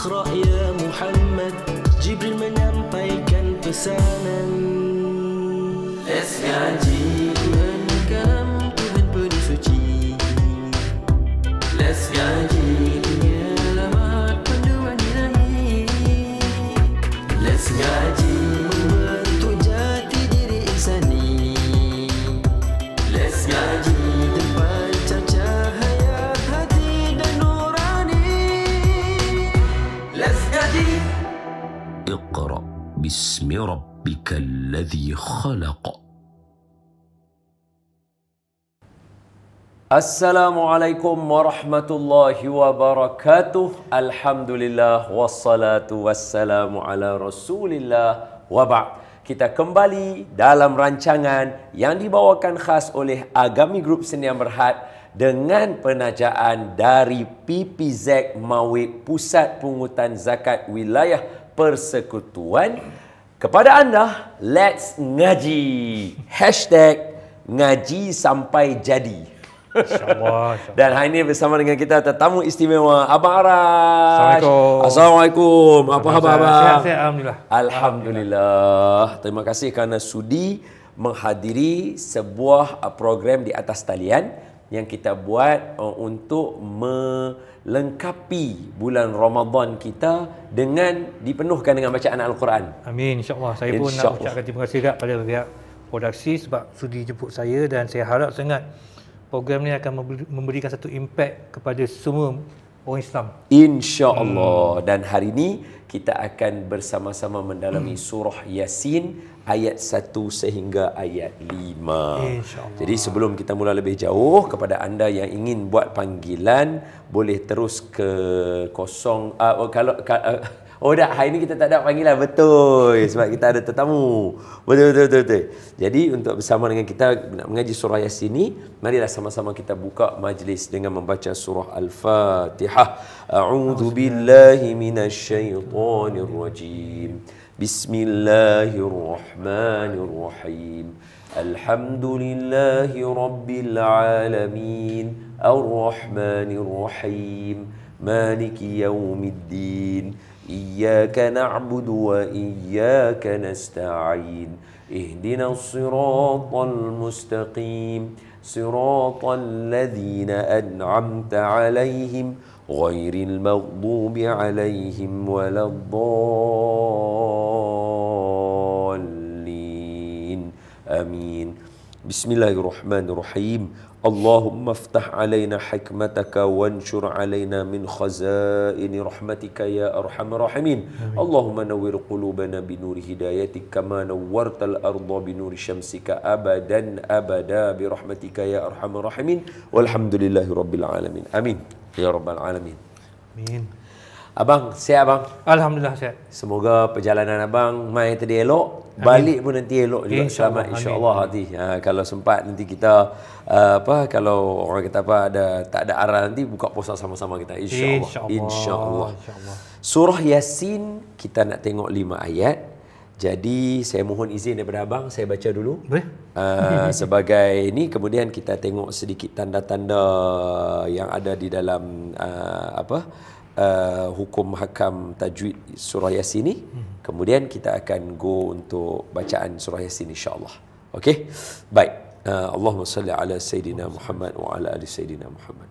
Iqra ya Muhammad, Jibril menyampaikan pesanan. Let's ngaji Tuhan kalam, Tuhan penuh suci. Let's ngaji dunia alamat panduan ilahi. Let's ngaji membentuk jati diri insani. Let's ngaji terpancar cahaya hati dan nurani. Let's ngaji. Iqra bismi rabbikal ladzi khalaq. Assalamualaikum warahmatullahi wabarakatuh. Alhamdulillah wassalatu wassalamu ala Rasulillah wa ba'd. Kita kembali dalam rancangan yang dibawakan khas oleh Agami Group Sdn Bhd dengan penajaan dari PPZ Mawib, Pusat Pungutan Zakat Wilayah Persekutuan. Kepada anda, let's ngaji. #ngaji sampai jadi. InsyaAllah. Dan hari ini bersama dengan kita tetamu istimewa Abang Arash. Assalamualaikum. Assalamualaikum. Apa khabar Abang? Sehat-sehat, Alhamdulillah. Alhamdulillah. Terima kasih kerana sudi menghadiri sebuah program di atas talian yang kita buat untuk melengkapi bulan Ramadan kita dengan dipenuhkan dengan bacaan Al-Quran. Amin, insyaAllah. Saya pun nak ucapkan terima kasih juga pada pihak produksi sebab sudi jemput saya, dan saya harap sangat program ni akan memberikan satu impact kepada semua orang Islam. InsyaAllah. Dan hari ini kita akan bersama-sama mendalami surah Yasin ayat 1 sehingga ayat 5. InsyaAllah. Jadi sebelum kita mula lebih jauh, kepada anda yang ingin buat panggilan, boleh terus ke hari ini kita tak ada panggilan, betul, sebab kita ada tetamu. Betul. Jadi untuk bersama dengan kita nak mengaji surah Yasin ni, marilah sama-sama kita buka majlis dengan membaca surah Al-Fatihah. A'udzu billahi minasyaitonir rajim. Bismillahirrahmanirrahim. Alhamdulillahi rabbil alamin. Ar-Rahmanir-Rahim. Maliki yaumiddin. إياك نعبد وإياك نستعين اهدنا الصراط المستقيم صراط الذين أنعمت عليهم غير المغضوب عليهم ولا الضالين آمين بسم الله الرحمن الرحيم اللهم افتح علينا حكمتك وانشر علينا من خزائن رحمتك يا أرحم الراحمين اللهم نور قلوبنا بنور هدايتك كما نورت الأرض بنور شمسك أبدا أبدا برحمتك يا أرحم الراحمين والحمد لله رب العالمين آمين يا رب العالمين. Amin. Abang, sihat abang? Alhamdulillah sihat. Semoga perjalanan abang mai tadi elok, balik pun nanti elok juga, selamat insya-Allah hati. Kalau sempat nanti kita kalau orang kata tak ada arah, nanti buka puasa sama-sama kita insya-Allah. Insya-Allah. Surah Yasin kita nak tengok 5 ayat. Jadi saya mohon izin daripada abang, saya baca dulu. Boleh? Sebagai ini, kemudian kita tengok sedikit tanda-tanda yang ada di dalam hukum hakam tajwid surah Yasin ni. Kemudian kita akan go untuk bacaan surah Yasin insya-Allah. Okey? Baik. Allahumma salli ala Sayyidina Muhammad wa ala ali Sayyidina Muhammad.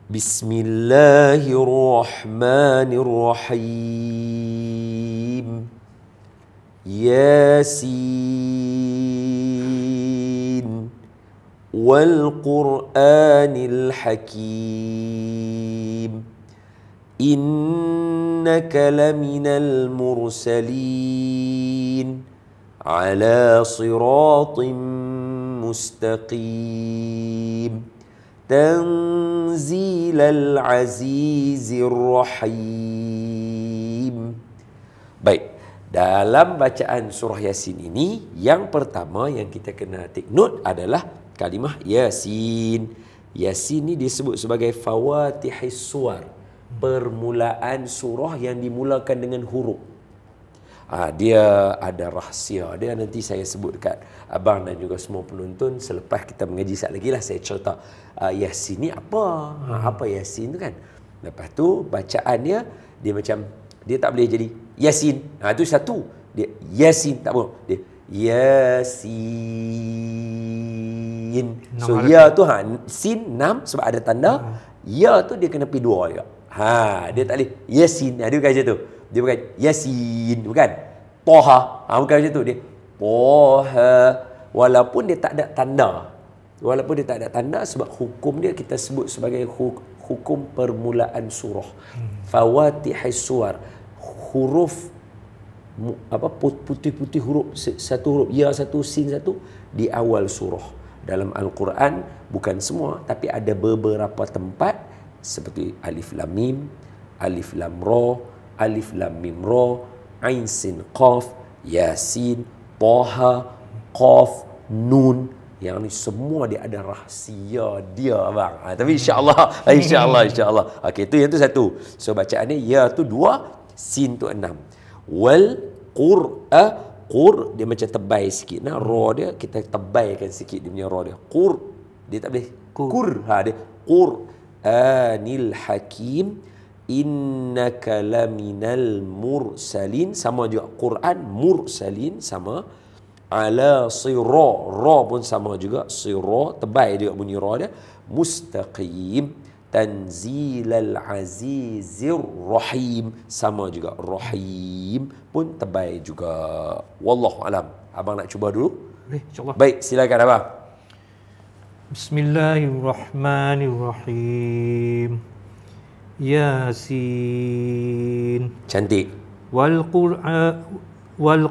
Bismillahirrahmanirrahim. Yasin wal Qur'anil Hakim. Innaka laminal mursalin ala siratim mustaqim tanzilal azizir rahim. Baik, dalam bacaan surah Yasin ini, yang pertama yang kita kena take note adalah kalimah Yasin. Yasin ni disebut sebagai fawatihis suwar, permulaan surah yang dimulakan dengan huruf. Dia ada rahsia dia, nanti saya sebut dekat abang dan juga semua penonton selepas kita mengaji sekali lagi lah. Saya cerita Yasin ni apa, apa Yasin tu kan. Lepas tu bacaannya dia macam dia tak boleh jadi Yasin. Itu satu. Dia Yasin tak boleh. Dia Yasin. So ya tu sin 6 sebab ada tanda. Ya tu dia kena pergi 2 juga. Dia tak boleh Yasin. Dia bukan macam tu. Dia bukan Yasin, bukan. Toha. Bukan macam tu. Dia Toha. Walaupun dia tak ada tanda. Walaupun dia tak ada tanda sebab hukum dia kita sebut sebagai hukum permulaan surah. Fawatihis suwar. Huruf putih-putih huruf, satu huruf ya satu, sin satu di awal surah. Dalam Al-Quran bukan semua tapi ada beberapa tempat seperti alif lam mim, alif lam ra, alif lam mim ra, ain sin qaf, yasin, taha, qaf, nun. Yang ni semua dia ada rahsia dia bang. Tapi insya-Allah okey, itu yang tu satu. So bacaannya ya tu 2, sin tu 6. Wal qur dia macam tebal sikit. Ra dia kita tebalkan sikit dia punya ra dia. Qur dia tak boleh kur. Dia Qur'anil hakim innaka laminal mursalin. Sama juga Quran mursalin sama. Ala sira, ra pun sama juga, sira tebal juga bunyi ra dia. Mustaqim tanzilal azizir rahim, sama juga rahim pun tebal juga. Wallahu alam. Abang nak cuba dulu? Boleh, insya-Allah. Baik, silakan abang. Bismillahirrahmanirrahim. Yasin. Cantik. Wal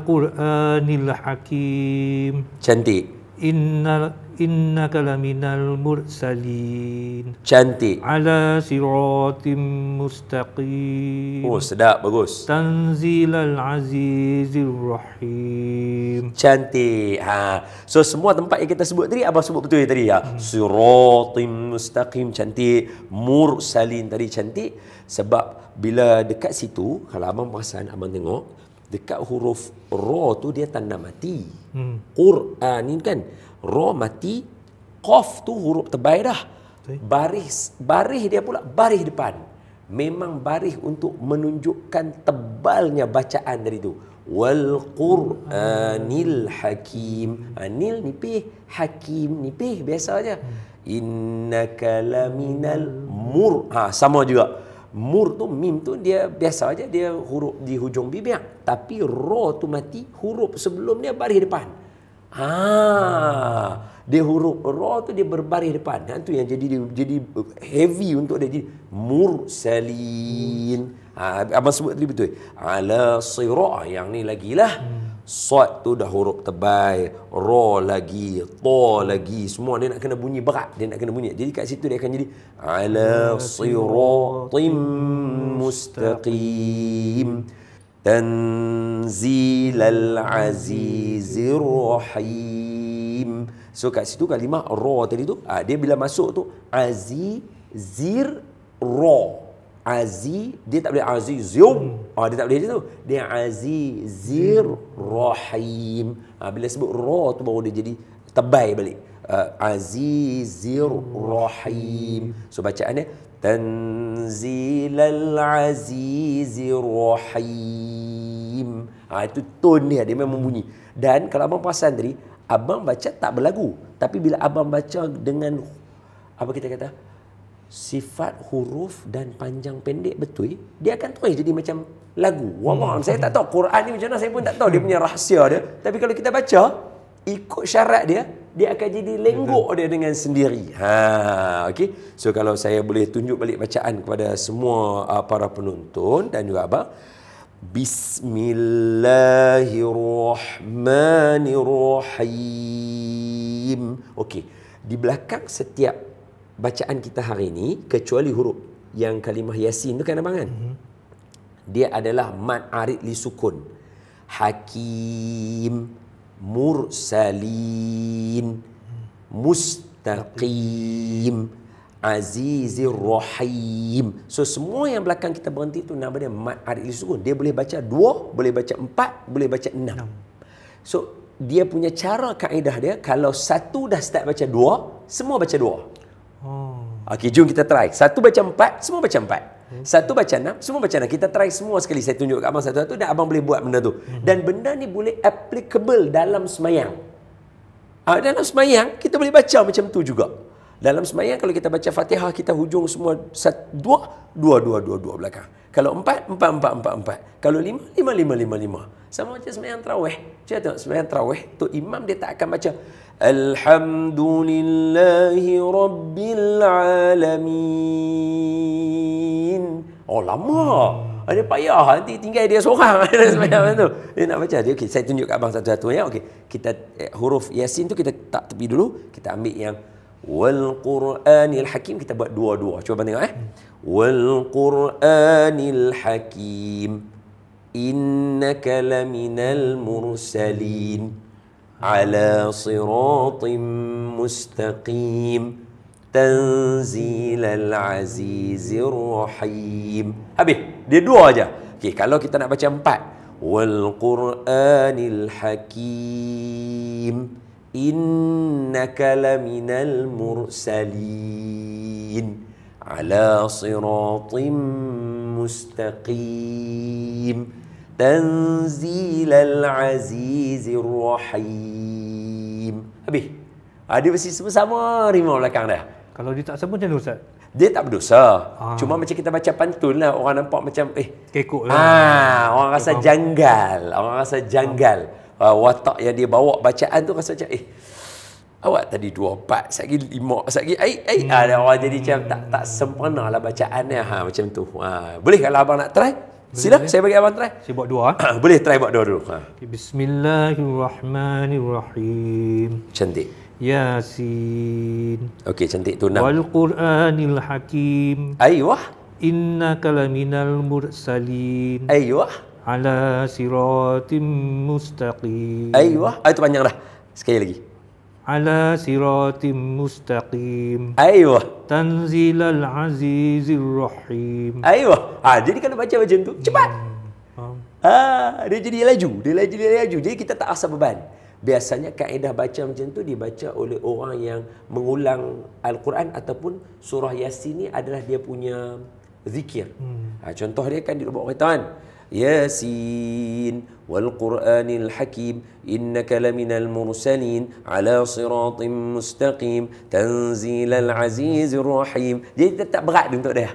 Qur'anil Hakim. Cantik. Innaka laminal mursalin. Cantik. Ala siratim mustaqim. Oh, sedap, bagus. Tanzilal azizir rahim. Cantik. So semua tempat yang kita sebut tadi abang sebut betul tadi ya. Siratim mustaqim cantik, mursalin tadi cantik sebab bila dekat situ kalau abang perasan abang tengok dekat huruf ra tu dia tanda mati. Quran ni kan ra mati, qaf tu huruf tebal dah. Baris dia pula baris depan. Memang baris untuk menunjukkan tebalnya bacaan dari tu. Wal Qur'anil hakim. Nil nipih, hakim nipih biasa aja. Innaka laminal sama juga. Mur tu mim tu dia biasa aja dia huruf di hujung bibir, tapi ra tu mati, huruf sebelum dia baris depan. Dia huruf ra tu dia berbaris depan. Tu yang jadi heavy untuk dia jadi mursalin. Abang sebut tadi betul. Ala sira yang ni lagilah. Sad tu dah huruf tebal, ra lagi, ta lagi, semua dia nak kena bunyi berat, dia nak kena bunyi. Jadi kat situ dia akan jadi ala siratim mustaqim tanzilal azizir rahim. So kat situ kalimah ra tadi tu, dia bila masuk tu azizir ra. Dia tak boleh azizum. Dia tak boleh tu. Dia azizir rahim. Bila sebut ra tu baru dia jadi tebal balik. Azizir rahim. So bacaannya tanzilal azizir rahim. Itu tone dia memang bunyi. Dan kalau abang perasan tadi, abang baca tak berlagu. Tapi bila abang baca dengan apa kita kata sifat huruf dan panjang pendek betul, dia akan terus jadi macam lagu. Wallah, saya tak tahu Quran ni macam mana, saya pun tak tahu dia punya rahsia dia. Tapi kalau kita baca ikut syarat dia akan jadi lenggok dia dengan sendiri. Okey. So kalau saya boleh tunjuk balik bacaan kepada semua para penonton dan juga abang. Bismillahirrahmanirrahim. Okey. Di belakang setiap bacaan kita hari ini, kecuali huruf yang kalimah Yasin tu kan abang kan? Dia adalah mad arid li sukun. Hakim, mursalin, mustaqim, azizir rahim. So semua yang belakang kita berhenti tu nama dia mad arid li sukun. Dia boleh baca 2, boleh baca 4, boleh baca 6. So dia punya cara kaedah dia, kalau satu dah start baca 2, semua baca 2. Okey, jom kita try. Satu baca 4, semua baca 4. Satu baca 6, semua baca 6. Kita try semua sekali. Saya tunjuk kat abang satu-satu dan abang boleh buat benda tu. Dan benda ni boleh applicable dalam semayang. Dalam semayang, kita boleh baca macam tu juga. Dalam semayang, kalau kita baca Fatihah, kita hujung semua 2 belakang. Kalau 4, 4. Kalau 5, 5. Sama macam semayang tarawih. Cuba tengok semayang tarawih, tu imam dia tak akan baca Alhamdulillahi Rabbil Alamin. Oh, lama. Dia payah. Nanti tinggal dia seorang semayang tu. Dia nak baca. Okey, saya tunjuk kat abang satu-satu ya. Okey, kita huruf Yasin tu kita tak tepi dulu. Kita ambil yang Wal Qur'anil Hakim, kita buat dua-dua. Cuba tengok Wal Qur'anil Hakim innaka laminal mursalin ala siratim mustaqim tanzilal azizir rahim. Habis. Dia dua aja. Okey, kalau kita nak baca 4, Wal Qur'anil Hakim innaka laminal mursalin ala siratim mustaqim tanzilal azizir rahim. Habis. Dia mesti sama-sama rimau belakang dah. Kalau dia tak sama macam mana Ustaz? Dia tak berdosa. Cuma macam kita baca pantun lah, orang nampak macam kekok lah. Orang rasa janggal. Watak yang dia bawa bacaan tu rasa macam awak tadi 2-4, sekali 5, sekali ada orang jadi macam tak sempurna lah bacaannya. Macam tu. Boleh kalau abang nak try? Sila, saya bagi abang try. Saya buat dua. Boleh try buat dua dulu. Bismillahirrahmanirrahim. Cantik. Yasin. Okey, cantik tu. Wal Qur'anil Hakim. Aiyah. Innaka laminal mursalin. Aiyah. Ala siratim mustaqim. Aiyah. Itu panjang dah. Sekali lagi. Ala siratim mustaqim. Aiyah. Tanzilal azizir rahim. Aiyah. Jadi kalau baca macam tu, cepat. Dia jadi laju. Dia laju. Jadi kita tak rasa beban. Biasanya kaedah baca macam tu dibaca oleh orang yang mengulang Al-Quran ataupun surah Yasin ni adalah dia punya zikir. Contoh dia kan dia buat kata Yasin wal Qur'anil Hakim innaka laminal mursalin ala siratim mustaqim tanzilal azizir rahim. Jadi tak berat untuk dia.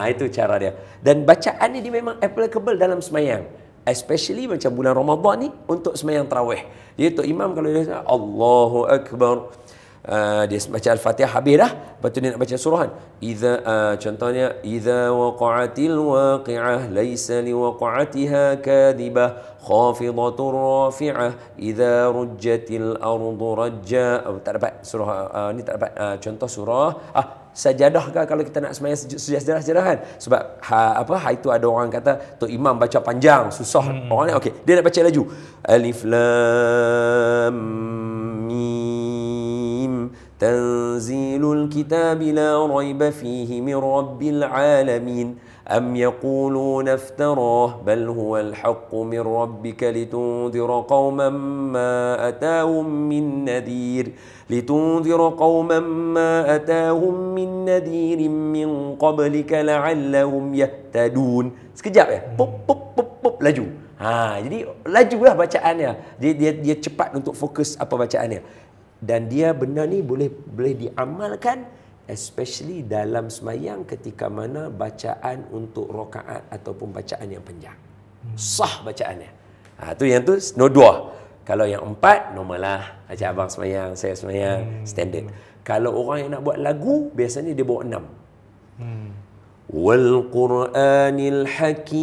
Itu cara dia. Dan bacaan ni dia memang applicable dalam semayang. Especially macam bulan Ramadan ni untuk semayang tarawih. Dia tu imam kalau dia Allahu Akbar, dia baca Al-Fatihah habis dah, lepas tu dia nak baca surah contohnya idza waqa'atil waqi'ah laisa liwaqa'atiha kadhibah khafidatur rafi'ah idza rujjatil ardu rajja. Tak dapat surah ni, tak dapat contoh surah sajadah kan kalau kita nak semayang sejadah kan, sebab itu ada orang kata tu imam baca panjang susah orang ni. Okey, dia nak baca laju alif lam mim tanzilul kitabi la raiba fihi min rabbil alamin am yaquluna iftarah bal huwal haqqu min rabbika litundhira qauman ma atahum min nadhir لتنذر قوما ما أتاهم من نذير من قبلك لعلهم يهتدون. Sekejap pop laju. Jadi lajulah bacaannya. Dia cepat untuk fokus apa bacaannya. Dan dia benda ni boleh diamalkan especially dalam semayang ketika mana bacaan untuk rakaat ataupun bacaan yang panjang. Sah bacaannya. Tu yang tu no dua. Kalau yang 4, normal lah. Macam abang semayang, saya semayang, standard. Kalau orang yang nak buat lagu, biasanya dia bawa 6. Wal Qur'anil Hakim.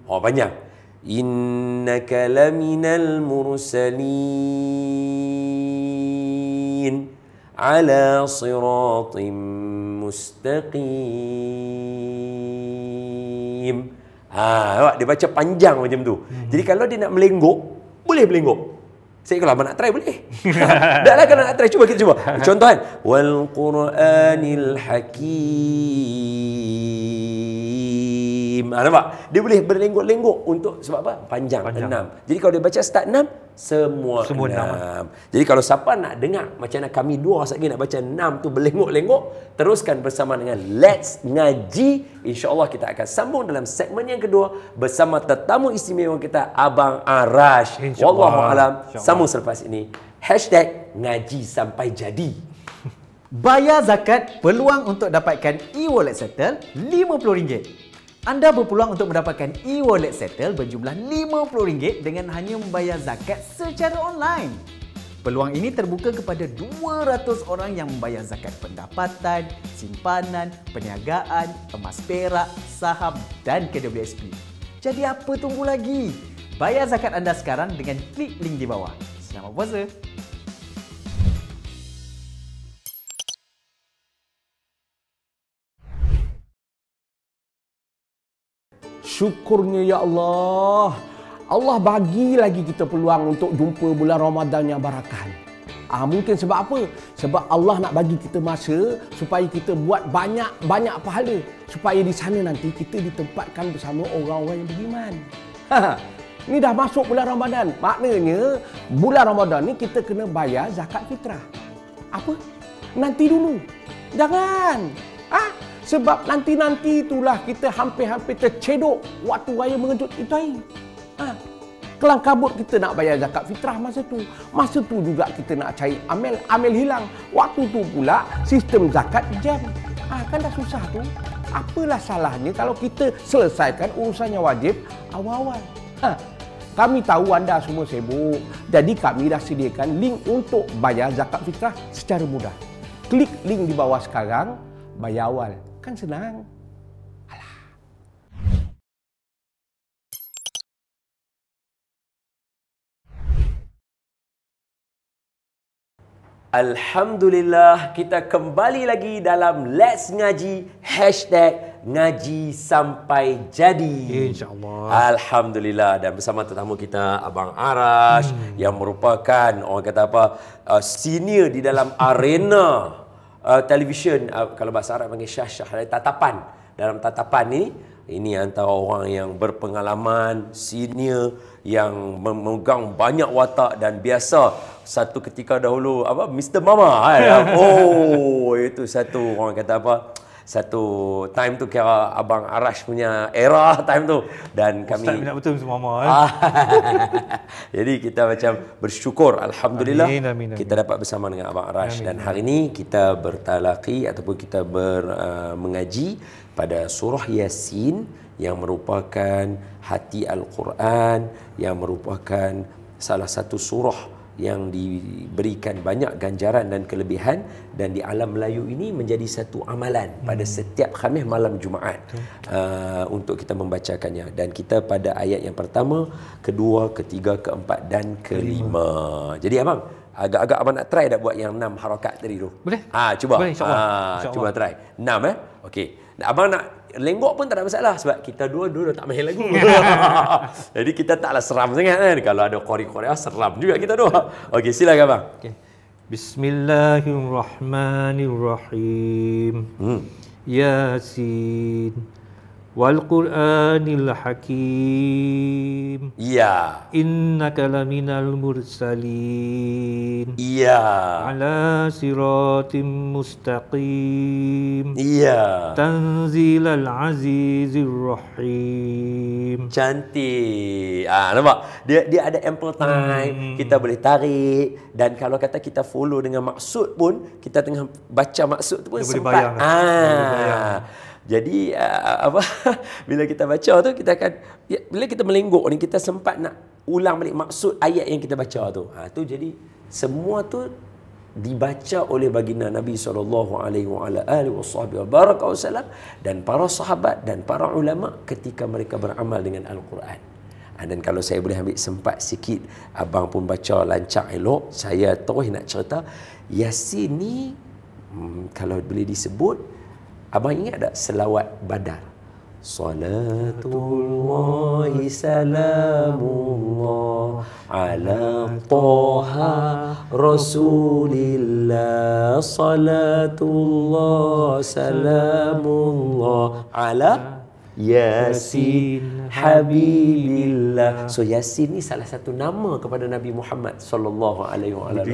Panjang. Innaka laminal mursalin ala siratim mustaqim. Dia baca panjang macam tu. Jadi kalau dia nak melenggok, boleh melenggok. Saya kalau abang nak try boleh. Dah lah kalau nak try, kita cuba. Contoh kan. Wal Qur'anil Hakim Mim. Nampak? Dia boleh berlenggok-lenggok untuk sebab apa? Panjang. 6. Jadi kalau dia baca start 6, semua 6. Jadi kalau siapa nak dengar macam mana kami dua lagi nak baca 6 tu berlenggok-lenggok, teruskan bersama dengan Let's Ngaji. InsyaAllah kita akan sambung dalam segmen yang kedua bersama tetamu istimewa kita, Abang Arash. Wallahualam. Sambung selepas ini. #ngaji sampai jadi. Bayar zakat, peluang untuk dapatkan e-wallet settle RM50. Anda berpeluang untuk mendapatkan e-wallet settle berjumlah RM50 dengan hanya membayar zakat secara online. Peluang ini terbuka kepada 200 orang yang membayar zakat pendapatan, simpanan, perniagaan, emas perak, saham dan KWSP. Jadi apa tunggu lagi? Bayar zakat anda sekarang dengan klik link di bawah. Selamat puasa! Syukurnya ya Allah. Allah bagi lagi kita peluang untuk jumpa bulan Ramadan yang barakah. Mungkin sebab apa? Sebab Allah nak bagi kita masa supaya kita buat banyak pahala. Supaya di sana nanti kita ditempatkan bersama orang-orang yang beriman. Ni dah masuk bulan Ramadan. Maknanya bulan Ramadan ni kita kena bayar zakat fitrah. Apa? Nanti dulu. Jangan. Sebab nanti-nanti itulah kita hampir-hampir tercedok waktu raya mengejut itu air. Kelang kabut kita nak bayar zakat fitrah masa tu. Masa tu juga kita nak cari amil hilang. Waktu tu pula sistem zakat jam. Kan dah susah tu. Apalah salahnya kalau kita selesaikan urusan yang wajib awal-awal. Kami tahu anda semua sibuk. Jadi kami dah sediakan link untuk bayar zakat fitrah secara mudah. Klik link di bawah sekarang, bayar awal. Kan senang. Alhamdulillah, kita kembali lagi dalam Let's Ngaji #ngaji sampai jadi. InsyaAllah. Alhamdulillah, dan bersama tetamu kita Abang Arash yang merupakan orang kata apa, senior di dalam arena televisyen, kalau bahasa Arab panggil syah-syah, tatapan. Dalam tatapan ini antara orang yang berpengalaman, senior, yang memegang banyak watak, dan biasa satu ketika dahulu Mr. Mama itu satu orang kata satu time tu kira Abang Arash punya era time tu, dan kami Ustaz minat betul Mr. Mama. Jadi kita macam bersyukur, alhamdulillah, amin. kita dapat bersama dengan Abang Arash. Dan hari ini kita bertalaqi ataupun kita mengaji pada surah Yasin yang merupakan hati Al-Quran, yang merupakan salah satu surah yang diberikan banyak ganjaran dan kelebihan, dan di alam Melayu ini menjadi satu amalan pada setiap Khamis malam Jumaat untuk kita membacakannya. Dan kita pada ayat yang pertama, kedua, ketiga, keempat dan kelima. Jadi abang, agak-agak abang nak try dah buat yang 6 harakat tadi tu? Boleh? Cuba. Boleh, insyaAllah. Cuba try. 6 Okey. Abang nak lenggok pun tak ada masalah sebab kita dua tak main lagu. Jadi kita taklah seram sangat kan. Kalau ada qori-qori seram juga kita dua. Okey, silakan bang. Okay. Bismillahirrahmanirrahim. Yasin wal Qur'anil Hakim. Ya. Innaka laminal mursalin. Ya. Ala siratim mustaqim. Ya. Tanzilal azizir rahim. Cantik. Nampak? Dia ada ample time. Kita boleh tarik, dan kalau kata kita follow dengan maksud pun, kita tengah baca maksud tu pun dia sempat. Jadi bila kita baca tu, kita akan, bila kita melenggok ni, kita sempat nak ulang balik maksud ayat yang kita baca tu. Tu jadi semua tu dibaca oleh baginda Nabi SAW dan para sahabat dan para ulama ketika mereka beramal dengan Al-Quran. Dan kalau saya boleh ambil sempat sikit, abang pun baca lancar elok, saya terus nak cerita Yasin ni, kalau boleh disebut, abang ingat tak selawat Badar? Salatullahi salamullah ala Taha Rasulillah. Salatullah salamullah ala Yasin Habibillah. So Yasin ni salah satu nama kepada Nabi Muhammad sallallahu alaihi wasallam.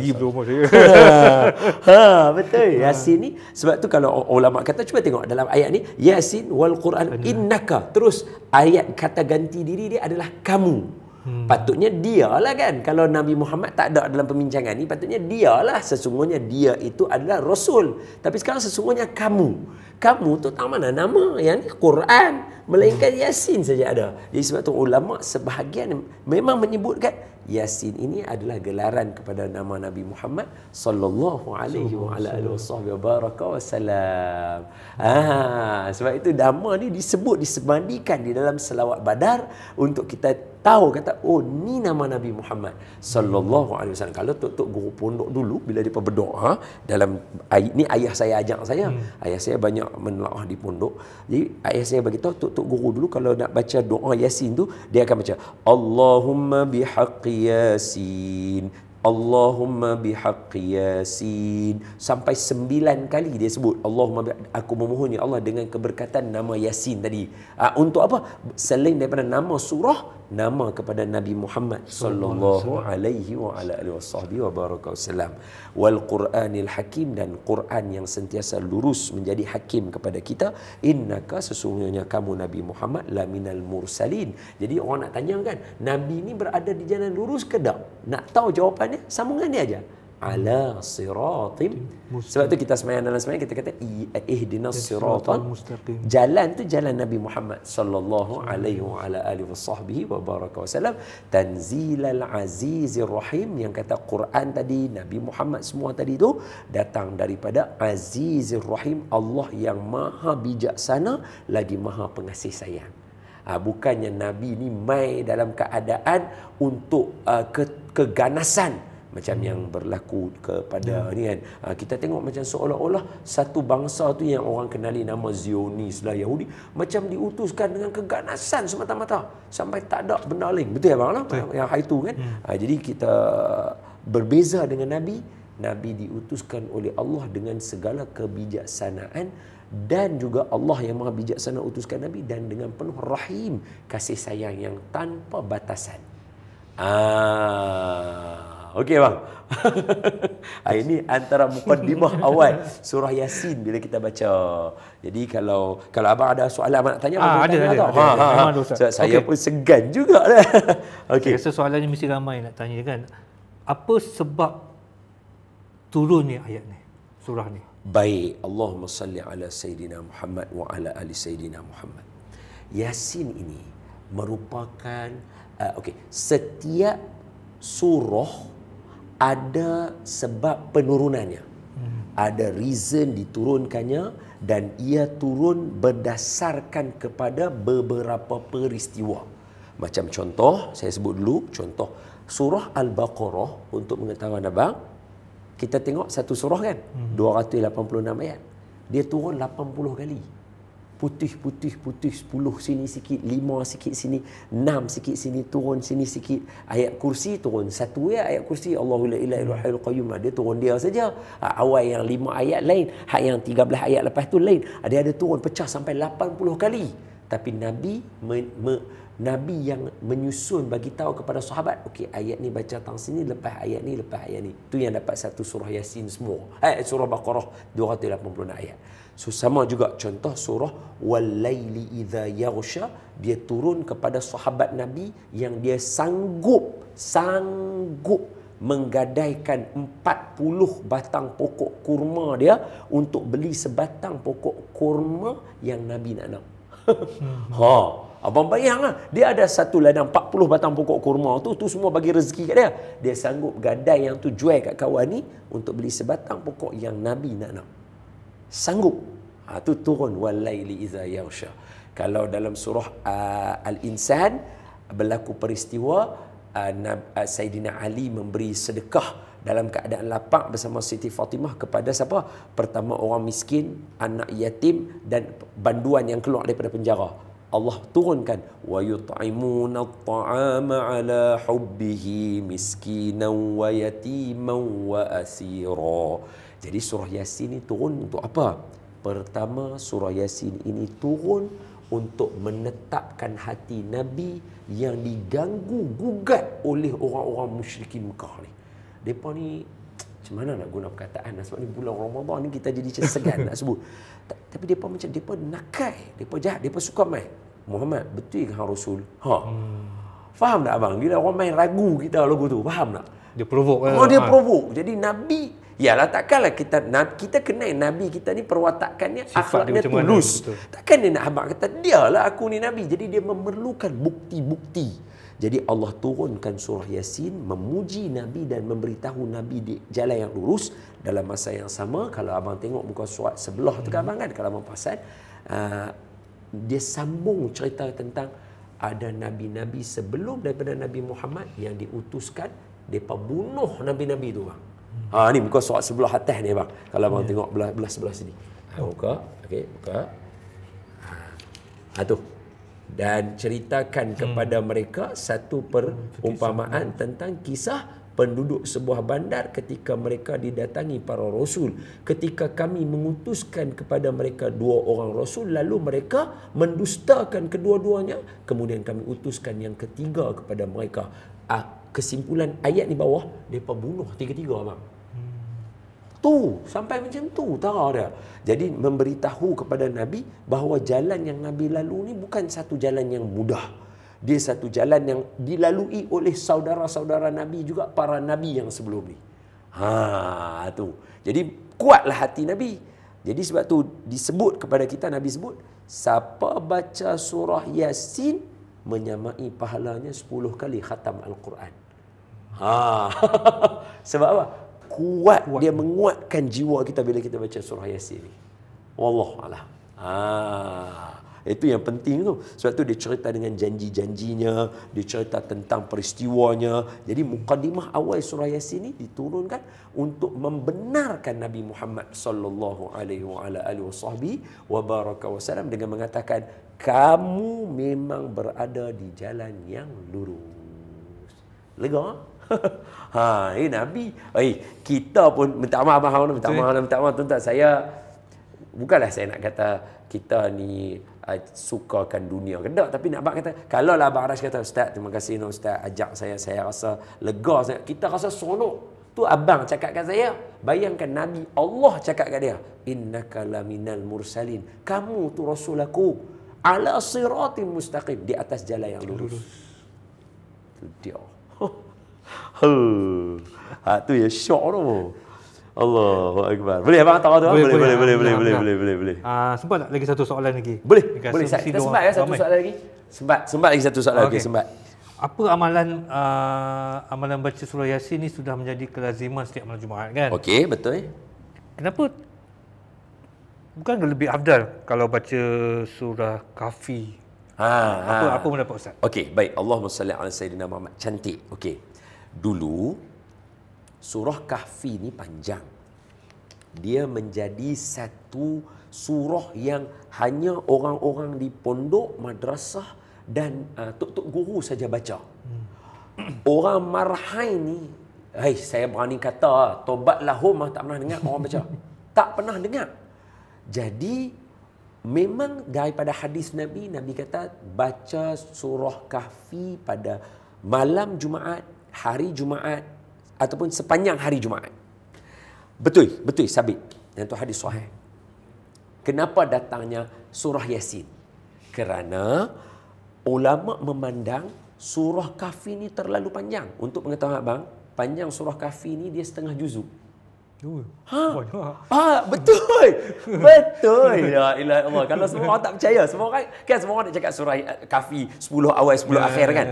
Betul. Yasin ni sebab tu kalau ulama kata cuba tengok dalam ayat ni Yasin wal Quran innaka. Terus ayat kata ganti diri dia adalah kamu. Patutnya dialah kan. Kalau Nabi Muhammad tak ada dalam perbincangan ni, patutnya dialah. Sesungguhnya dia itu adalah Rasul. Tapi sekarang sesungguhnya kamu. Kamu tu tak mana nama. Yang ni Quran. Melainkan Yasin saja ada. Jadi sebab tu ulama sebahagian memang menyebutkan Yasin ini adalah gelaran kepada nama Nabi Muhammad sallallahu alaihi wasallam. Sebab itu nama ni disemandikan di dalam selawat Badar untuk kita tahu kata oh ni nama Nabi Muhammad sallallahu alaihi wasallam. Kalau tok guru pondok dulu bila dia berdoa dalam ni ayah saya ajak saya. Ayah saya banyak menelaah di pondok. Jadi ayah saya bagi tahu tok guru dulu kalau nak baca doa Yasin tu dia akan baca Allahumma bihaqqi Yasin, Allahumma bihaqqi Yasin, sampai 9 kali dia sebut Allahumma aku memohon ya Allah dengan keberkatan nama Yasin tadi. Untuk apa? Selain daripada nama surah, nama kepada Nabi Muhammad sallallahu alaihi wa ala alihi wasallam. Wal Quranil Hakim, dan Quran yang sentiasa lurus menjadi hakim kepada kita. Innaka, sesungguhnya kamu Nabi Muhammad la minal mursalin. Jadi orang nak tanya kan, Nabi ni berada di jalan lurus ke tak? Nak tahu jawapannya, sambungan dia aja. Ala siratim. Sebab tu kita semayang dalam semayang kita kata ihdinas siratal mustaqim. Jalan tu jalan Nabi Muhammad sallallahu alaihi wa ala alihi wasallam. Tanzilal azizir rahim, yang kata Quran tadi, Nabi Muhammad semua tadi tu datang daripada azizir rahim, Allah yang maha bijaksana lagi maha pengasih sayang. Bukannya Nabi ni mai dalam keadaan untuk keganasan macam yang berlaku kepada ni kan. Kita tengok macam seolah-olah satu bangsa tu yang orang kenali nama Zionis lah, Yahudi, macam diutuskan dengan keganasan semata-mata sampai tak ada benda lain. Betul ya bang? Yang hari tu kan. Jadi kita berbeza dengan Nabi. Nabi diutuskan oleh Allah dengan segala kebijaksanaan, dan juga Allah yang maha bijaksana utuskan Nabi dan dengan penuh rahim, kasih sayang yang tanpa batasan. Okey bang. Ini antara mukaddimah awal surah Yasin bila kita baca. Jadi kalau abang ada soalan abang nak tanya, ada. Saya pun segan jugalah. Okey. Saya rasa soalannya mesti ramai nak tanya kan. Apa sebab turunnya ayat ni, surah ni? Baik, Allahumma salli ala Sayyidina Muhammad wa ala ali Sayyidina Muhammad. Yasin ini merupakan setiap surah ada sebab penurunannya. Ada reason diturunkannya, dan ia turun berdasarkan kepada beberapa peristiwa. Macam contoh, saya sebut dulu contoh surah Al-Baqarah. Untuk mengetahui abang, kita tengok satu surah kan 286 ayat. Dia turun 80 kali. Putih 10 sini sikit, 5 sikit sini, 6 sikit sini, turun sini sikit. Ayat kursi turun satu ya, ayat kursi Allahu la ilaha illa huwal qayyum, dia turun dia saja. Awal yang 5 ayat lain, hak yang 13 ayat lepas tu lain. Ada turun pecah sampai 80 kali. Tapi Nabi yang menyusun bagi tahu kepada sahabat, okey ayat ni baca tang sini, lepas ayat ni, lepas ayat ni. Tu yang dapat satu surah Yasin semua. Surah Baqarah 286 ayat. So sama juga contoh surah Wal-Laili Idza Yaghsha, dia turun kepada sahabat Nabi yang dia sanggup menggadaikan 40 batang pokok kurma dia untuk beli sebatang pokok kurma yang Nabi nak. Abang bayanglah, dia ada satu ladang 40 batang pokok kurma tu semua bagi rezeki kat dia. Dia sanggup gadai yang tu, jual kat kawan ni untuk beli sebatang pokok yang Nabi nak. Sanggup. Tu turun Wal-Laili Idza Yaghsha. Kalau dalam surah Al-Insan berlaku peristiwa Sayyidina Ali memberi sedekah dalam keadaan lapang bersama Siti Fatimah kepada siapa? Pertama orang miskin, anak yatim, dan banduan yang keluar daripada penjara. Allah turunkan wa yut'imuna at-ta'ama 'ala hubbihi miskinan wa yatiman wa asira. Jadi surah Yasin ini turun untuk apa? Pertama, surah Yasin ini turun untuk menetapkan hati Nabi yang diganggu gugat oleh orang-orang musyrikin Mekah ni. Depa ni macam mana nak guna perkataan, sebab ni bulan Ramadan ni kita jadi macam segan nak sebut. Tapi depa macam depa nakai, depa jahat, depa suka main. Muhammad, betul ke hang Rasul? Faham tak abang? Bila orang main ragu kita lagu tu, faham tak? Dia provoke kan? Oh, dia provoke. Jadi Nabi, yalah takkanlah kita kenal Nabi kita ni perwatakannya, akhlaknya tulus. Takkan dia nak habaq kata, dialah aku ni Nabi. Jadi dia memerlukan bukti-bukti. Jadi Allah turunkan surah Yasin memuji Nabi dan memberitahu Nabi di jalan yang lurus dalam masa yang sama. Kalau abang tengok muka surat sebelah tu kan abang kan, kalau abang perasan, dia sambung cerita tentang ada nabi-nabi sebelum daripada Nabi Muhammad yang diutuskan, mereka bunuh nabi-nabi tu bang. Ni muka surat sebelah atas ni bang. Kalau abang tengok belah sebelah sini. Buka, okey, buka. Tu. Dan ceritakan kepada mereka satu perumpamaan tentang kisah penduduk sebuah bandar ketika mereka didatangi para rasul. Ketika kami mengutuskan kepada mereka 2 orang rasul, lalu mereka mendustakan kedua-duanya, kemudian kami utuskan yang ketiga kepada mereka. Kesimpulan ayat ni bawah, mereka bunuh 3 bang. Tu, sampai macam tu tara dia. Jadi memberitahu kepada Nabi bahawa jalan yang Nabi lalu ni bukan satu jalan yang mudah. Dia satu jalan yang dilalui oleh saudara-saudara Nabi juga, para Nabi yang sebelum ni. Tu. Jadi kuatlah hati Nabi. Jadi sebab tu disebut kepada kita, Nabi sebut, siapa baca surah Yasin menyamai pahalanya 10 kali khatam Al-Quran. Sebab apa? Kuat. Dia menguatkan jiwa kita bila kita baca surah Yasin ni. Wallahualam. Itu yang penting tu. Sebab tu dia cerita dengan janji-janjinya, dia cerita tentang peristiwanya. Jadi mukadimah awal surah Yasin ni diturunkan untuk membenarkan Nabi Muhammad sallallahu alaihi wasallam dengan mengatakan, kamu memang berada di jalan yang lurus. Lega? Nabi. Kita pun minta maaf tuan-tuan. Saya bukanlah saya nak kata kita ni sukakan dunia ke tak, tapi nak abang kata, kalau lah Abang Arash kata, Ustaz terima kasih Ustaz ajak saya rasa lega sangat, kita rasa seronok. Tu abang cakap kat saya, bayangkan Nabi Allah cakap kat dia, innaka laminal mursalin, kamu tu rasul aku, ala siratim mustaqim, di atas jalan yang lurus. Tu dia. Tu ya syok tu. Allahu Akbar. Boleh abang tahu tu? Boleh. Sempat tak lagi satu soalan lagi? Boleh. Kita sempat ya satu soalan lagi. Sempat lagi satu soalan lagi, sempat. Apa amalan baca surah Yasin ni sudah menjadi kelaziman setiap malam Jumaat kan? Okey, betul. Kenapa bukan lebih afdal kalau baca surah Kahfi? Apa pendapat Ustaz? Okey, baik. Allahumma salli ala sayyidina Muhammad. Cantik. Okey. Dulu surah Kahfi ni panjang. Dia menjadi satu surah yang hanya orang-orang di pondok, madrasah dan tok-tok guru saja baca. Orang marhai ni, saya berani kata, tobat lahum tak pernah dengar orang baca. Tak pernah dengar. Jadi memang daripada hadis Nabi kata baca surah Kahfi pada malam Jumaat, hari Jumaat ataupun sepanjang hari Jumaat. Betul sabit. Yang tu hadis sahih. Kenapa datangnya surah Yasin? Kerana ulama memandang surah Kahfi ni terlalu panjang. Untuk pengetahuan abang, panjang surah Kahfi ni dia setengah juzuk. Betul. La ilaha illallah. Kalau semua orang tak percaya, semua orang nak cakap surah Kahfi 10 awal 10 akhir kan.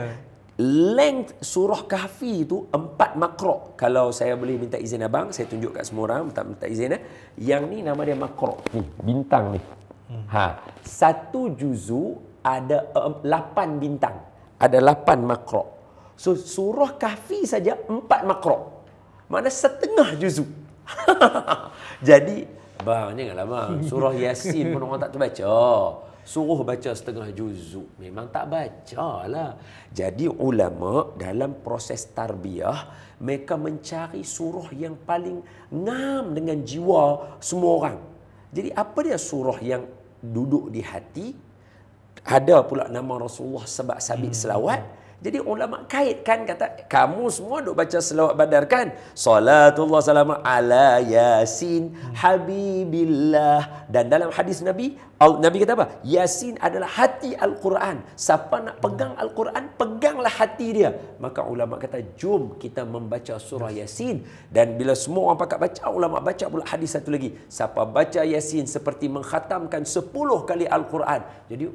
Length surah Kahfi itu 4 makro. Kalau saya boleh minta izin abang, saya tunjuk kat semua orang, minta izin. Yang ni nama dia makro. Ni, bintang ni. Satu juzu ada 8 bintang. Ada 8 makro. So surah Kahfi saja 4 makro. Mana setengah juzu. Jadi, bang, janganlah bang. Surah Yasin pun orang tak terbaca. Suruh baca setengah juzuk, memang tak baca lah. Jadi ulama dalam proses tarbiyah, mereka mencari surah yang paling ngam dengan jiwa semua orang. Jadi apa dia surah yang duduk di hati? ada pula nama Rasulullah sebab sabit selawat. Jadi ulama kaitkan, kata kamu semua duk baca selawat badar kan? Salatullah salam ala Yasin habibillah. Dan dalam hadis Nabi kata apa? Yasin adalah hati Al-Quran. Siapa nak pegang Al-Quran, peganglah hati dia. Maka ulama kata, jom kita membaca surah Yasin. Dan bila semua orang pakat baca, ulama baca pula hadis satu lagi. Siapa baca Yasin seperti mengkhatamkan 10 kali Al-Quran. Jadi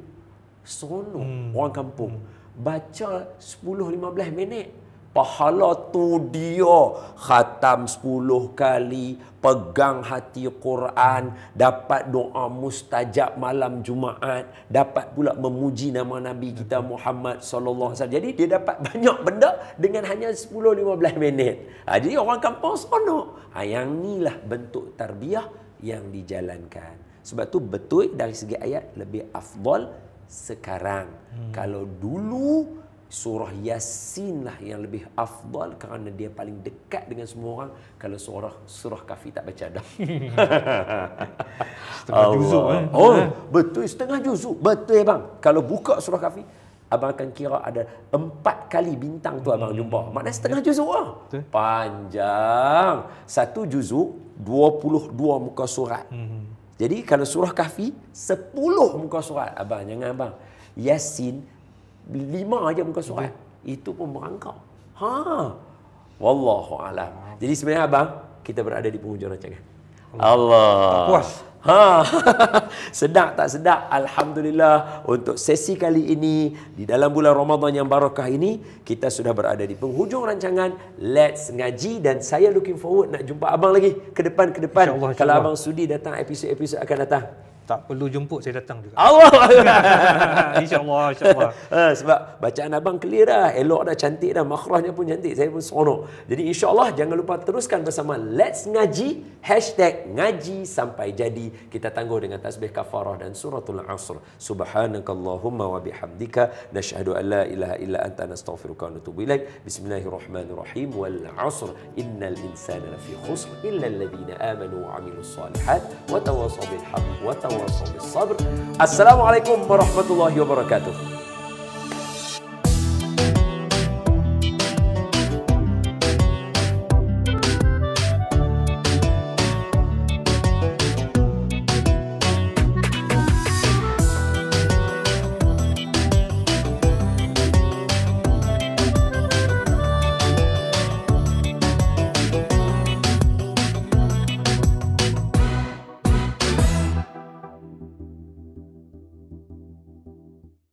seronok orang kampung. Baca 10-15 minit. Pahala tu dia khatam 10 kali, pegang hati Quran, dapat doa mustajab malam Jumaat, dapat pula memuji nama Nabi kita Muhammad sallallahu alaihi wasallam. Jadi dia dapat banyak benda dengan hanya 10-15 minit. Jadi orang kampung seronok. Yang inilah bentuk tarbiyah yang dijalankan. Sebab tu betul dari segi ayat lebih afdal sekarang. Kalau dulu surah Yasin lah yang lebih afdal kerana dia paling dekat dengan semua orang. Kalau surah Kahfi tak baca dah. Setengah juzuk betul, setengah juzuk. Betul bang. Kalau buka surah Kahfi, abang akan kira ada 4 kali bintang tu abang jumpa. Maknanya setengah juzuk lah. Panjang. Satu juzuk 22 muka surat. Jadi kalau surah Kahfi 10 muka surat. Abang jangan abang. Yasin 5 aja muka surat. Itu pun merangkak. Wallahu alam. Jadi sebenarnya abang, kita berada di penghujung rancangan. Allah. Puas. Sedap tak sedap? Alhamdulillah, untuk sesi kali ini di dalam bulan Ramadan yang barakah ini, kita sudah berada di penghujung rancangan Let's Ngaji, dan saya looking forward nak jumpa abang lagi ke depan. InsyaAllah. Kalau abang sudi datang episod-episod akan datang. Tak perlu jemput, saya datang juga. Allah. InsyaAllah. Sebab bacaan abang clear dah, elok dah, cantik dah, makhrajnya pun cantik, saya pun seronok. Jadi insyaAllah jangan lupa teruskan bersama Let's Ngaji, #ngaji sampai jadi. Kita tangguh dengan tasbih kafarah dan suratul Asr. Subhanakallahumma wa bihamdika nashhadu an la ilaha illa anta nastaghfiruka wa natubu ilaik. Bismillahirrahmanirrahim. Wal 'asr innal insana lafi khusr illa alladhina amanu wa 'amilus solihat wa tawassaw bil haqq wa tawassaw bis sabr. Assalamualaikum warahmatullahi wabarakatuh.